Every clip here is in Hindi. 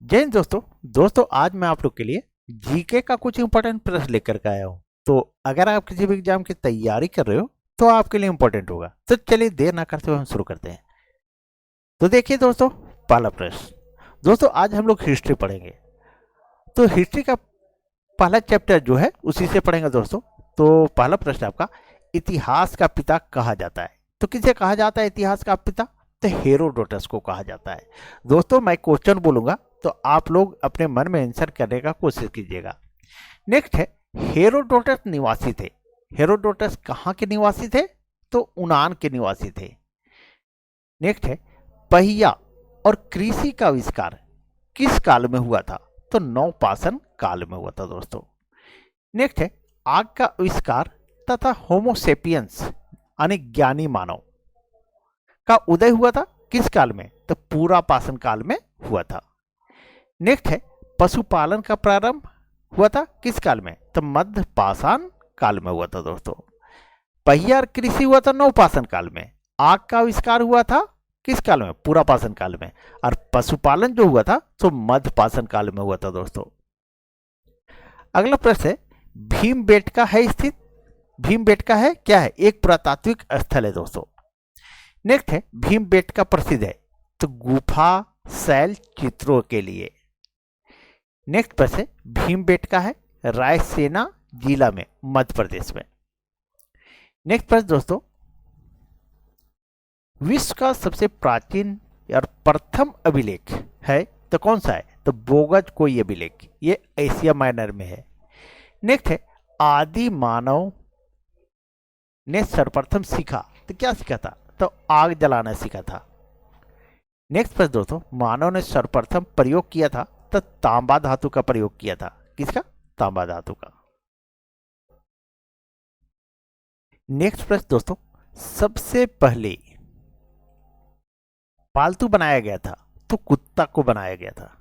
जय हिंद दोस्तों आज मैं आप लोग के लिए जीके का कुछ इंपॉर्टेंट प्रश्न लेकर के आया हूँ। तो अगर आप किसी भी एग्जाम की तैयारी कर रहे हो तो आपके लिए इंपॉर्टेंट होगा। तो चलिए देर ना करते हुए हम शुरू करते हैं। तो देखिए दोस्तों, पहला प्रश्न। दोस्तों आज हम लोग हिस्ट्री पढ़ेंगे। तो हिस्ट्री का पहला चैप्टर जो है उसी से पढ़ेंगे दोस्तों। तो पहला प्रश्न आपका, इतिहास का पिता कहा जाता है। तो किसे कहा जाता है इतिहास का पिता? तो हेरोडोटस को कहा जाता है। दोस्तों मैं क्वेश्चन बोलूंगा तो आप लोग अपने मन में आंसर करने का कोशिश कीजिएगा। नेक्स्ट है, हेरोडोटस निवासी थे। हेरोडोटस कहाँ के निवासी थे? तो यूनान के निवासी थे। नेक्स्ट है, पहिया और कृषि का आविष्कार किस काल में हुआ था? तो नवपाषाण काल में हुआ था दोस्तों। नेक्स्ट है, आग का आविष्कार तथा होमोसेपियंस यानी ज्ञानी मानव का उदय हुआ था किस काल में? तो पूरा पाषाण काल में हुआ था। नेक्स्ट है, पशुपालन का प्रारंभ हुआ था किस काल में? तो मध्य पाषाण काल में हुआ था दोस्तों। पहिया और कृषि हुआ था नवपाषाण काल में। आग का आविष्कार हुआ था किस काल में? पूरा पाषाण काल में। और पशुपालन जो हुआ था तो मध्य पाषाण काल में हुआ था दोस्तों। अगला प्रश्न है, भीमबेटका है स्थित। भीमबेटका है क्या है? एक पुरातात्विक स्थल है दोस्तों। नेक्स्ट है, भीमबेटका प्रसिद्ध है तो गुफा शैल चित्रों के लिए। नेक्स्ट प्रश्न है, भीमबेटका है रायसेना जिला में मध्य प्रदेश में। नेक्स्ट प्रश्न दोस्तों, विश्व का सबसे प्राचीन और प्रथम अभिलेख है तो कौन सा है? तो बोगज कोई अभिलेख, ये एशिया माइनर में है। नेक्स्ट है, आदि मानव ने सर्वप्रथम सीखा तो क्या सीखा था? तो आग जलाना सीखा था। नेक्स्ट प्रश्न दोस्तों, मानव ने सर्वप्रथम प्रयोग किया था तो तांबा धातु का प्रयोग किया था। किसका? तांबा धातु का। नेक्स्ट प्रश्न दोस्तों, सबसे पहले पालतू बनाया गया था तो कुत्ता को बनाया गया था।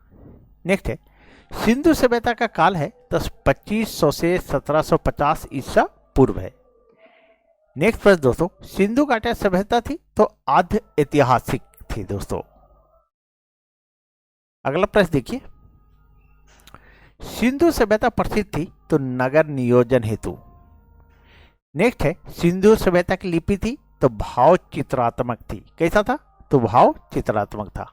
नेक्स्ट है, सिंधु सभ्यता का काल है तो 2500 से 1750 ईसा पूर्व है। नेक्स्ट प्रश्न दोस्तों, सिंधु घाटी सभ्यता थी तो आद्य ऐतिहासिक थी दोस्तों। अगला प्रश्न देखिए, सिंधु सभ्यता प्रसिद्ध थी तो नगर नियोजन हेतु। नेक्स्ट है, सिंधु सभ्यता की लिपि थी तो भाव चित्रात्मक थी। कैसा था? तो भाव चित्रात्मक था।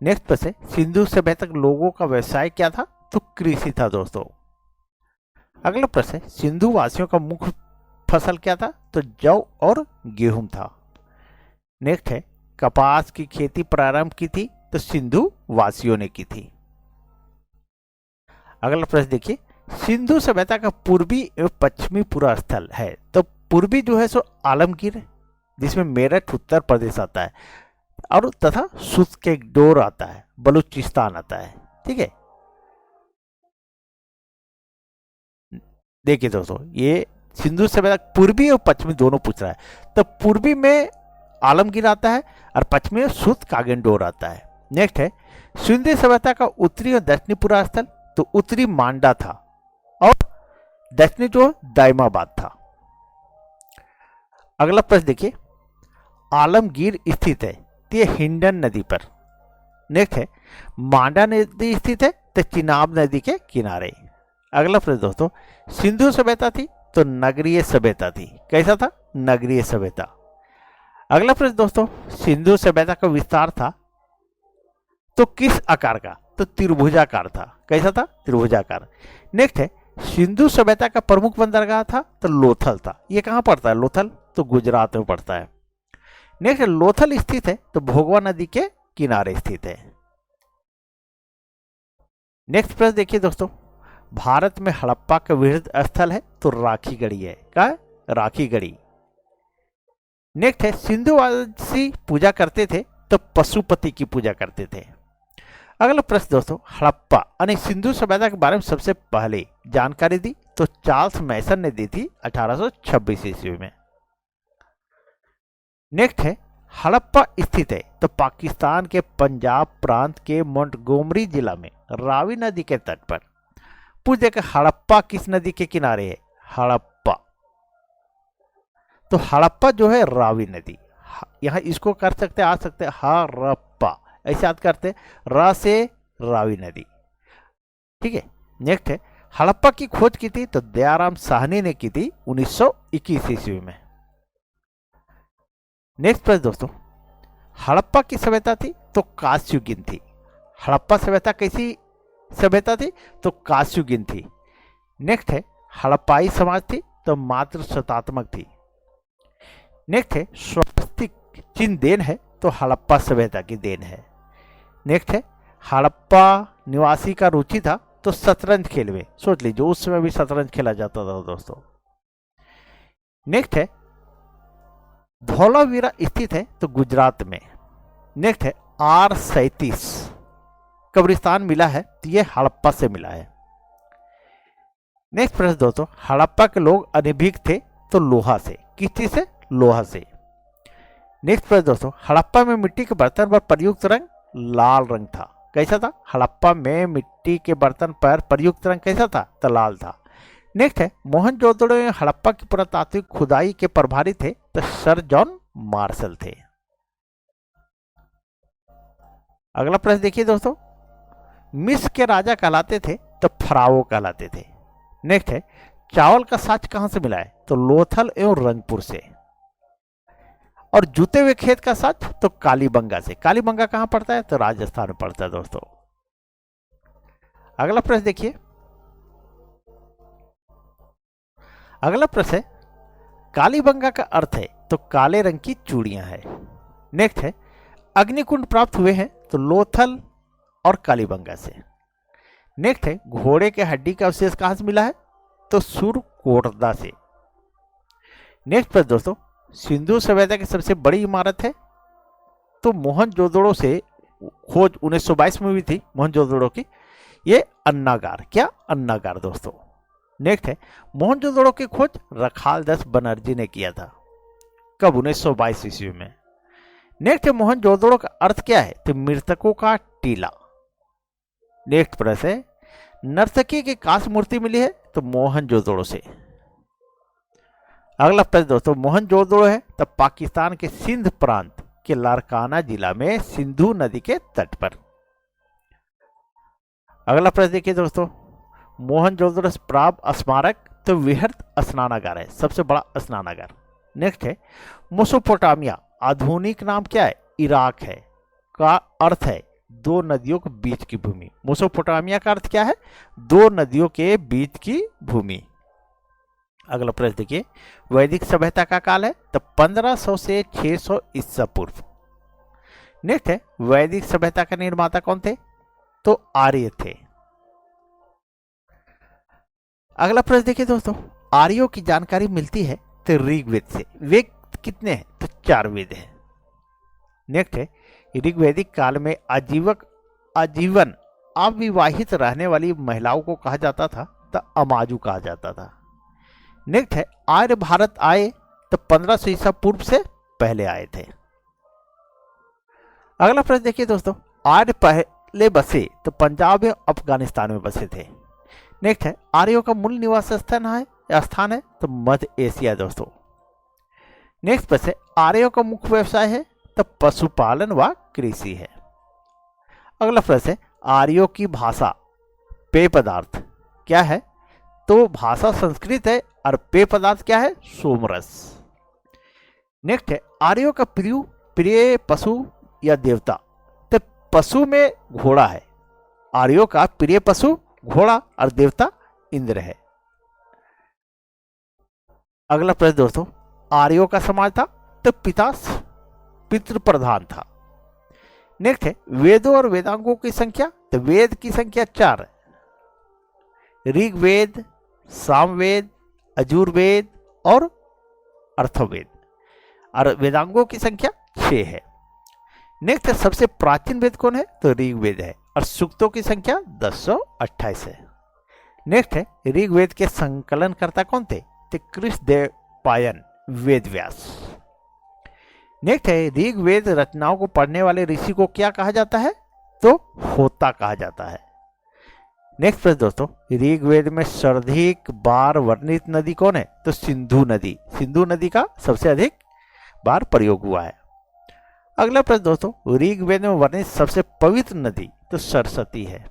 नेक्स्ट प्रश्न है, सिंधु सभ्यता के लोगों का व्यवसाय क्या था? तो कृषि था दोस्तों। अगला प्रश्न है, सिंधु वासियों का मुख्य फसल क्या था? तो जौ और गेहूं था। नेक्स्ट है, कपास की खेती प्रारंभ की थी तो सिंधु वासियों ने की थी। अगला प्रश्न देखिए, सिंधु सभ्यता का पूर्वी एवं पश्चिमी पूरा स्थल है। तो पूर्वी जो है सो आलमगीर, जिसमें मेरठ उत्तर प्रदेश आता है, और तथा सुस्केडोर आता है, बलूचिस्तान आता है। ठीक है, देखिए दोस्तों, ये सिंधु सभ्यता पूर्वी और पश्चिमी दोनों पूछ रहा है। तो पूर्वी में आलमगीर आता है और पश्चिमी में सुत कागेंडोर आता है। नेक्स्ट है, सिंधु सभ्यता का उत्तरी और दक्षिणी पूरा स्थल। तो उत्तरी मांडा था और दक्षिणी जो दाइमाबाद था। अगला प्रश्न देखिए, आलमगीर स्थित है तो ये हिंडन नदी पर। नेक्स्ट है, मांडा नदी स्थित है तो चिनाब नदी के किनारे। अगला प्रश्न दोस्तों, सिंधु सभ्यता थी तो नगरीय सभ्यता थी। कैसा था? नगरीय सभ्यता। अगला प्रश्न दोस्तों, सिंधु सभ्यता का विस्तार था तो किस आकार का? तो त्रिभुजाकार था। कैसा था? त्रिभुजाकार। नेक्स्ट है, सिंधु सभ्यता का प्रमुख बंदरगाह था तो लोथल था। ये कहां पड़ता है? लोथल तो गुजरात में पड़ता है। नेक्स्ट, लोथल स्थित है तो भोगवा नदी के किनारे स्थित है। नेक्स्ट प्रश्न देखिए दोस्तों, भारत में हड़प्पा का वृहद स्थल है तो राखीगढ़ी है। क्या है? राखीगढ़ी। नेक्स्ट है, सिंधुवासी पूजा करते थे तो पशुपति की पूजा करते थे। अगला प्रश्न दोस्तों, हड़प्पा यानी सिंधु सभ्यता के बारे में सबसे पहले जानकारी दी तो चार्ल्स मैसन ने दी थी 1826 ईस्वी में। नेक्स्ट है, हड़प्पा स्थित है तो पाकिस्तान के पंजाब प्रांत के मोंटगोमरी जिला में रावी नदी के तट पर। पूछ देखा, हड़प्पा किस नदी के किनारे है? हड़प्पा। तो हड़प्पा जो है रावी नदी, यहाँ इसको कर सकते आ सकते हड़प्पा, ऐसे याद करते। र से रावी नदी। ठीक है। नेक्स्ट है, हड़प्पा की खोज की थी तो दयाराम साहनी ने की थी 1921 ईस्वी में। नेक्स्ट प्रश्न दोस्तों, हड़प्पा की सभ्यता थी तो कांस्ययुगीन थी। हड़प्पा सभ्यता कैसी सभ्यता थी तो कांस्ययुगीन थी। नेक्स्ट है, हड़प्पाई समाज थी तो मात्र शतात्मक थी। नेक्स्ट है, स्वास्तिक चिन्ह देन है तो हड़प्पा सभ्यता की देन है। नेक्स्ट है, हड़प्पा निवासी का रुचि था तो शतरंज खेल में। सोच लीजिए उस समय भी शतरंज खेला जाता था दोस्तों। नेक्स्ट है, धौलावीरा स्थित है तो गुजरात में। नेक्स्ट है, R37 कब्रिस्तान मिला है तो यह हड़प्पा से मिला है। नेक्स्ट प्रश्न दोस्तों, हड़प्पा के लोग अनभिज्ञ थे तो लोहा से। किस चीज से? लोहा से। नेक्स्ट प्रश्न दोस्तों, हड़प्पा में मिट्टी के बर्तन पर प्रयुक्त रंग लाल रंग था। कैसा था? हड़प्पा में मिट्टी के बर्तन पर प्रयुक्त रंग कैसा था? तो लाल था। नेक्स्ट है, मोहनजोदड़ो में हड़प्पा की पुरातात्विक खुदाई के प्रभारी थे तो सर जॉन मार्शल थे। अगला प्रश्न देखिए दोस्तों, मिस्र के राजा कहलाते थे तो फराओ कहलाते थे। नेक्स्ट है, चावल का साच कहां से मिला है? तो लोथल एवं रंगपुर से। और जूते हुए खेत का साच तो कालीबंगा से। कालीबंगा कहां पड़ता है? तो राजस्थान में पड़ता है दोस्तों। अगला प्रश्न देखिए, अगला प्रश्न है, कालीबंगा का अर्थ है तो काले रंग की चूड़ियां हैं। नेक्स्ट है, अग्निकुंड प्राप्त हुए हैं तो लोथल और कालीबंगा से। नेक्स्ट है, घोड़े के हड्डी का अवशेष कहां से मिला है? तो सुरकोटदा से। नेक्स्ट प्रश्न दोस्तों, सिंधु सभ्यता की सबसे बड़ी इमारत है तो मोहनजोदड़ो से खोज 1922 में हुई थी मोहनजोदड़ो की। ये अन्नागार। क्या? अन्नागार दोस्तों। नेक्स्ट है, मोहनजोदड़ो की खोज रखालदास बनर्जी ने किया था। कब? 1922 ईस्वी में। नेक्स्ट है, मोहनजोदड़ो का अर्थ क्या है? तो मृतकों का टीला। नेक्स्ट प्रश्न है, नर्तकी की कांस्य मूर्ति मिली है तो मोहनजोदड़ो से। अगला प्रश्न दोस्तों, मोहनजोदड़ो है तब पाकिस्तान के सिंध प्रांत के लारकाना जिला में सिंधु नदी के तट पर। अगला प्रश्न देखिए दोस्तों, मोहनजोदड़ो प्राप्त स्मारक तो विहर्त स्नानागार है, सबसे बड़ा स्नानागार। नेक्स्ट है, मेसोपोटामिया आधुनिक नाम क्या है? इराक है। का अर्थ है दो नदियों के बीच की भूमि। मेसोपोटामिया का अर्थ क्या है? दो नदियों के बीच की भूमि। अगला प्रश्न देखिए, वैदिक सभ्यता का काल है तो 1500 से 600 ईसा पूर्व। नेक्स्ट है, वैदिक सभ्यता का निर्माता कौन थे? तो आर्य थे। अगला प्रश्न देखिए दोस्तों, आर्यों की जानकारी मिलती है तो ऋग्वेद से। वेद कितने हैं? तो 4 वेद हैं। नेक्स्ट है, ऋग्वैदिक काल में आजीवन अविवाहित रहने वाली महिलाओं को कहा जाता था तो अमाजू कहा जाता था। नेक्स्ट है, आर्य भारत आए तो 1500 ईसा पूर्व से पहले आए थे। अगला प्रश्न देखिए दोस्तों, आर्य पहले बसे तो पंजाब या अफगानिस्तान में बसे थे। नेक्स्ट है, आर्यों का मूल निवास स्थान है तो मध्य एशिया दोस्तों। नेक्स्ट प्रश्न है, आर्यों का मुख्य व्यवसाय है तो पशुपालन व कृषि है। अगला प्रश्न है, आर्यों की भाषा पेय पदार्थ क्या है? तो भाषा संस्कृत है और पेय पदार्थ क्या है? सोमरस। नेक्स्ट है, आर्यों का प्रिय पशु या देवता? तो पशु में घोड़ा है। आर्यों का प्रिय पशु घोड़ा और देवता इंद्र है। अगला प्रश्न दोस्तों, आर्यों का समाज था तो पितृ प्रधान था। नेक्स्ट है, वेदों और वेदांगों की संख्या? तो वेद की संख्या 4 है। ऋग्वेद, सामवेद, यजुर्वेद और अर्थवेद। और वेदांगों की संख्या 6 है। नेक्स्ट है, सबसे प्राचीन वेद कौन है? तो ऋग्वेद है। और सूक्तों की संख्या 1028 है। नेक्स्ट है, ऋग्वेद के संकलनकर्ता कौन थे? तो कृष्णदेवपायन वेद व्यास। नेक्स्ट है, ऋग्वेद रचनाओं को पढ़ने वाले ऋषि को क्या कहा जाता है? तो होता कहा जाता है। नेक्स्ट प्रश्न दोस्तों, ऋग्वेद में सर्वाधिक बार वर्णित नदी कौन है? तो सिंधु नदी। सिंधु नदी का सबसे अधिक बार प्रयोग हुआ है। अगला प्रश्न दोस्तों, ऋग्वेद में वर्णित सबसे पवित्र नदी तो सरस्वती है।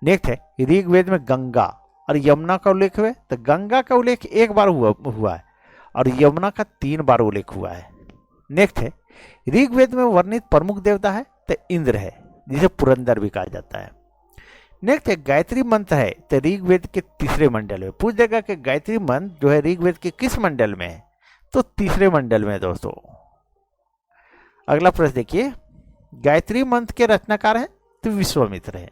नेक्स्ट है ऋग्वेद में गंगा और यमुना का उल्लेख हुआ है, तो गंगा का उल्लेख एक बार हुआ है और यमुना का 3 बार उल्लेख हुआ है। नेक्स्ट है ऋग्वेद में वर्णित प्रमुख देवता है तो इंद्र है, जिसे पुरंदर भी कहा जाता है। नेक्स्ट है गायत्री मंत्र है तो ऋग्वेद के 3रे मंडल में। पूछ देगा कि गायत्री मंत्र जो है ऋग्वेद के किस मंडल में है, तो 3रे मंडल में है दोस्तों। अगला प्रश्न देखिए, गायत्री मंत्र के रचनाकार हैं तो विश्वामित्र है।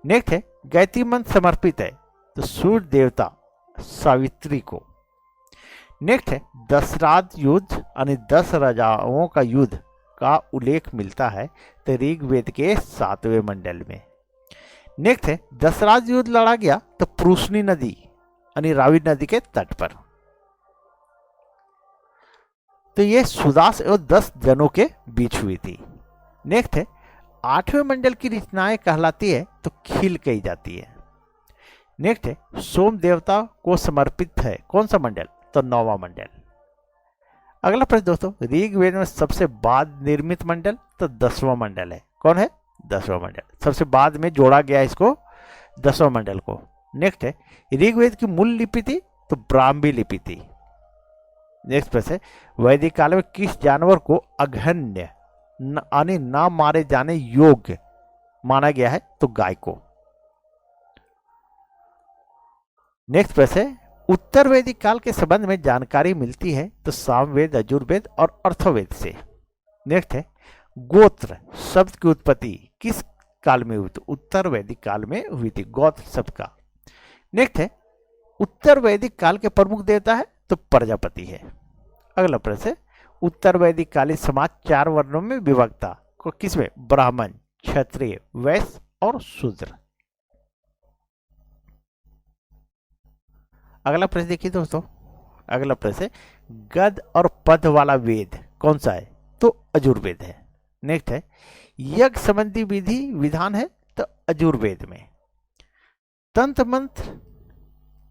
नेक्स्ट है गायत्री मंत्र समर्पित है तो सूर्य देवता सावित्री को। नेक्स्ट है दशराज युद्ध यानी 10 राजाओं का युद्ध का उल्लेख मिलता है तो ऋग्वेद के 7वें मंडल में। नेक्स्ट है दशराज युद्ध लड़ा गया तो पुरुषनी नदी यानी रावी नदी के तट पर। तो ये सुदास एवं 10 जनों के बीच हुई थी। नेक्स्ट है 8वें मंडल की रचनाएं कहलाती है तो खील कही जाती है। नेक्स्ट है सोम देवता को समर्पित है कौन सा मंडल, तो 9वां मंडल। अगला प्रश्न दोस्तों, ऋग्वेद में सबसे बाद निर्मित मंडल तो 10वां मंडल है। कौन है, 10वां मंडल। सबसे बाद में जोड़ा गया इसको 10वां मंडल को। नेक्स्ट है ऋग्वेद की मूल लिपि थी तो ब्राह्मी लिपि थी। नेक्स्ट प्रश्न है वैदिक काल में किस जानवर को अघन्य यानी ना मारे जाने योग्य माना गया है, तो गाय को। नेक्स्ट प्रश्न है उत्तर वैदिक काल के संबंध में जानकारी मिलती है तो सामवेद, यजुर्वेद और अर्थवेद से। नेक्स्ट है गोत्र शब्द की उत्पत्ति किस काल में हुई, तो उत्तर वैदिक काल में हुई थी गोत्र शब्द का। नेक्स्ट है उत्तर वैदिक काल के प्रमुख देवता है तो प्रजापति है। अगला प्रश्न है उत्तर वैदिक कालीन समाज 4 वर्णों में विभक्त था, को किसमें, ब्राह्मण, क्षत्रिय, वैश्य और शूद्र। अगला प्रश्न देखिए दोस्तों, अगला प्रश्न है गद और पद वाला वेद कौन सा है, तो यजुर्वेद है। नेक्स्ट है यज्ञ संबंधी विधि विधान है तो यजुर्वेद में। तंत्र मंत्र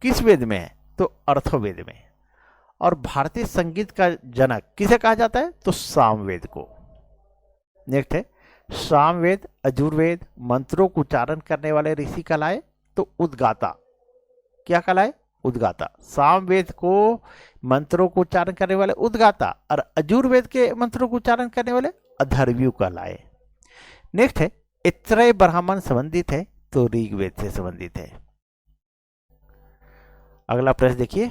किस वेद में है, तो अर्थवेद में। और भारतीय संगीत का जनक किसे कहा जाता है, तो सामवेद को। नेक्स्ट है सामवेद यजुर्वेद मंत्रों को उच्चारण करने वाले ऋषि कहलाए तो उद्गाता। क्या कहलाए, उद्गाता। सामवेद को मंत्रों को उच्चारण करने वाले उद्गाता और यजुर्वेद के मंत्रों को उच्चारण करने वाले अधर्व्यु कहलाए। नेक्स्ट है इत्रय ब्राह्मण संबंधित है तो ऋग्वेद से संबंधित है। अगला प्रश्न देखिए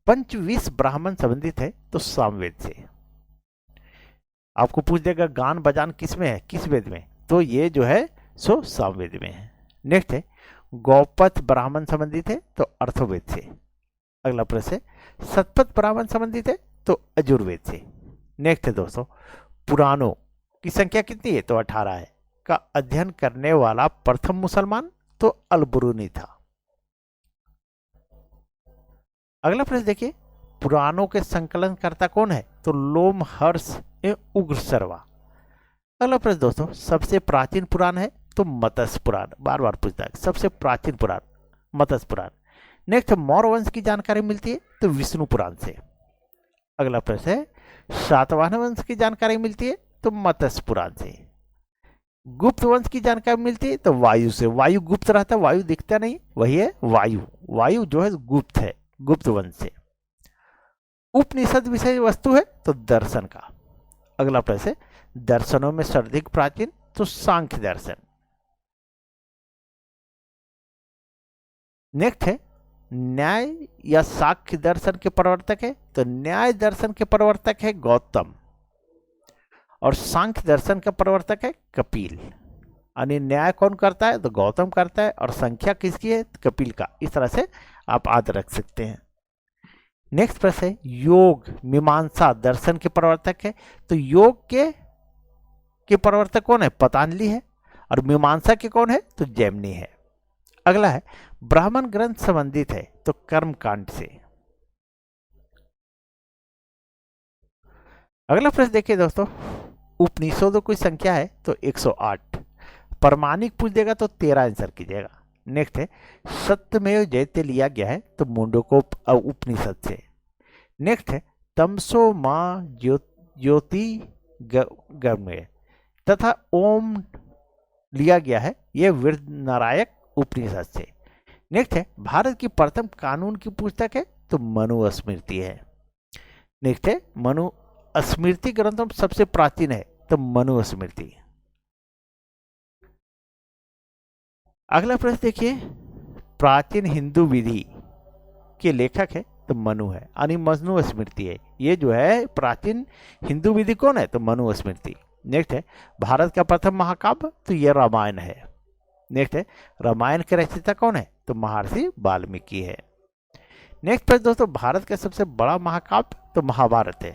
पंचविश ब्राह्मण संबंधित है तो सामवेद से। आपको पूछ देगा गान बजान किस में है, किस वेद में, तो ये जो है सो सामवेद में है। नेक्स्ट है गौपथ ब्राह्मण संबंधित है तो अर्थवेद से। अगला प्रश्न है शतपथ ब्राह्मण संबंधित है तो यजुर्वेद से। नेक्स्ट है दोस्तों पुराणों की संख्या कितनी है, तो 18 है, का अध्ययन करने वाला प्रथम मुसलमान तो अलबरूनी था। अगला प्रश्न देखिए पुराणों के संकलनकर्ता कौन है, तो लोमहर्ष एवं उग्रसर्वा। अगला प्रश्न दोस्तों सबसे प्राचीन पुराण है तो मत्स्य पुराण। बार बार पूछता है सबसे प्राचीन पुराण मत्स्य पुराण। नेक्स्ट मौर्य वंश की जानकारी मिलती है तो विष्णु पुराण से। अगला प्रश्न है सातवाहन वंश की जानकारी मिलती है तो मत्स्य पुराण से। गुप्त वंश की जानकारी मिलती है तो वायु से। वायु गुप्त रहता है, वायु दिखता नहीं, वही है वायु। वायु जो है गुप्त है, गुप्त वंश से। उपनिषद विषय वस्तु है तो दर्शन का। अगला प्रश्न है दर्शनों में सर्वाधिक प्राचीन तो सांख्य दर्शन। नेक्स्ट है न्याय या साक्ष्य दर्शन के प्रवर्तक है तो न्याय दर्शन के प्रवर्तक है गौतम और सांख्य दर्शन का प्रवर्तक है कपिल। यानी न्याय कौन करता है, तो गौतम करता है और संख्या किसकी है, कपिल का। इस तरह से आप याद रख सकते हैं। नेक्स्ट प्रश्न है योग मीमांसा दर्शन के प्रवर्तक है तो योग के प्रवर्तक कौन है, पतंजलि है और मीमांसा के कौन है, तो जैमिनी है। अगला है ब्राह्मण ग्रंथ संबंधित है तो कर्मकांड से। अगला प्रश्न देखिए दोस्तों उपनिषदों की संख्या है तो 108। प्रमाणिक पूछ देगा तो 13 आंसर कीजिएगा। नेक्स्ट है सत्यमेव जयते लिया गया है तो मुंडकोप उपनिषद से। नेक्स्ट है तमसो मां ज्योति गम्य तथा ओम लिया गया है, यह वृहन्नारायक उपनिषद से। नेक्स्ट है, भारत की प्रथम कानून की पुस्तक है तो मनुस्मृति है। नेक्स्ट है, मनुस्मृति ग्रंथों में सबसे प्राचीन है तो मनुस्मृति। अगला प्रश्न देखिए, प्राचीन हिंदू विधि के लेखक है तो मनु है, यानी मनुस्मृति है। ये जो है प्राचीन हिंदू विधि कौन है तो मनुस्मृति। नेक्स्ट है, भारत का प्रथम महाकाव्य तो ये रामायण है। नेक्स्ट है, रामायण के रचयिता कौन है तो महर्षि वाल्मीकि है। नेक्स्ट प्रश्न दोस्तों, भारत का सबसे बड़ा महाकाव्य तो महाभारत है,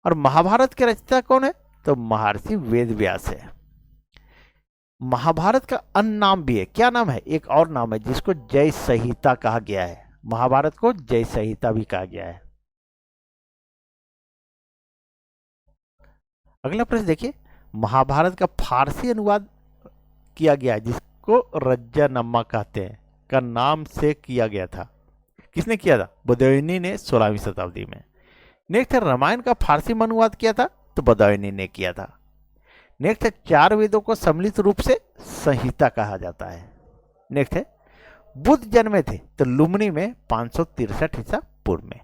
और महाभारत के रचयिता कौन है तो महर्षि वेदव्यास है। महाभारत का अन्य नाम भी है, क्या नाम है, एक और नाम है जिसको जय संहिता कहा गया है। महाभारत को जय संहिता भी कहा गया है। अगला प्रश्न देखिए, महाभारत का फारसी अनुवाद किया गया है जिसको रज्जानम्मा कहते हैं, का नाम से किया गया था। किसने किया था, बदायूनी ने 16वीं शताब्दी में। नेक्स्ट है, रामायण का फारसी में अनुवाद किया था तो बदायूनी ने किया था। नेक्स्ट है, 4 वेदों को सम्मिलित रूप से संहिता कहा जाता है। नेक्स्ट है, बुद्ध जन्मे थे तो लुम्बिनी में 563 ईसा पूर्व में।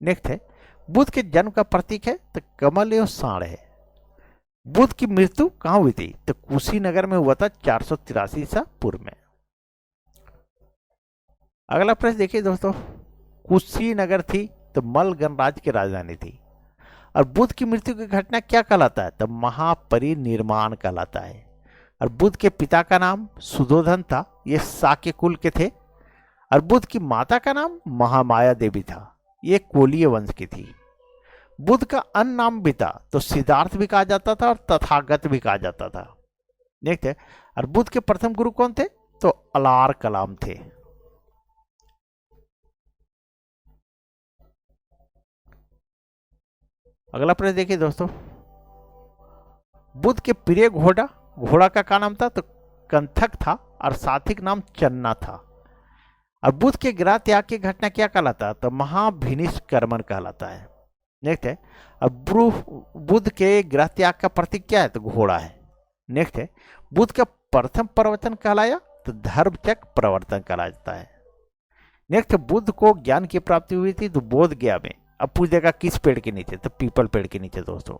नेक्स्ट है, बुद्ध के जन्म का प्रतीक है तो कमल एवं सांड है। बुद्ध की मृत्यु कहां हुई थी तो कुशीनगर में हुआ था 483 ईसा पूर्व में। अगला प्रश्न देखिए दोस्तों, कुशीनगर थी तो मल गणराज्य की राजधानी थी, और बुद्ध की मृत्यु की घटना क्या कहलाता है तो महापरिनिर्वाण कहलाता है। और बुद्ध के पिता का नाम सुधोधन था, ये शाक्य कुल के थे। और बुद्ध की माता का नाम महामाया देवी था, ये कोलीय वंश की थी। बुद्ध का अन्य नाम भी था तो सिद्धार्थ भी कहा जाता था और तथागत भी कहा जाता था। नेक्स्ट है, और बुद्ध के प्रथम गुरु कौन थे तो अलार कलाम थे। अगला प्रश्न देखिए दोस्तों, बुद्ध के प्रिय घोड़ा का क्या नाम था तो कंथक था, और साथिक नाम चन्ना था। और बुद्ध के गृह त्याग की घटना क्या कहलाता है तो महाभिनिष्क्रमण कहलाता है। नेक्स्ट है, अब बुद्ध के गृह त्याग का प्रतीक क्या है तो घोड़ा है। नेक्स्ट है, बुद्ध का प्रथम प्रवचन कहलाया तो धर्मचक्र प्रवर्तन कहलाता है। नेक्स्ट, बुद्ध को ज्ञान की प्राप्ति हुई थी तो बोध गया में। अब पूछ देगा किस पेड़ के नीचे तो पीपल पेड़ के नीचे। दोस्तों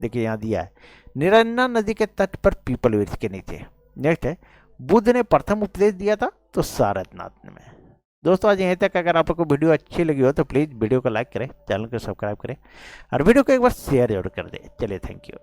देखिए यहाँ दिया है, निरंजना नदी के तट पर पीपल वृक्ष के नीचे। नेक्स्ट है, बुद्ध ने प्रथम उपदेश दिया था तो सारनाथ में। दोस्तों आज यहीं तक। अगर आप लोग को वीडियो अच्छी लगी हो तो प्लीज़ वीडियो को लाइक करें, चैनल को सब्सक्राइब करें, और वीडियो को एक बार शेयर जरूर कर दें। चलिए, थैंक यू।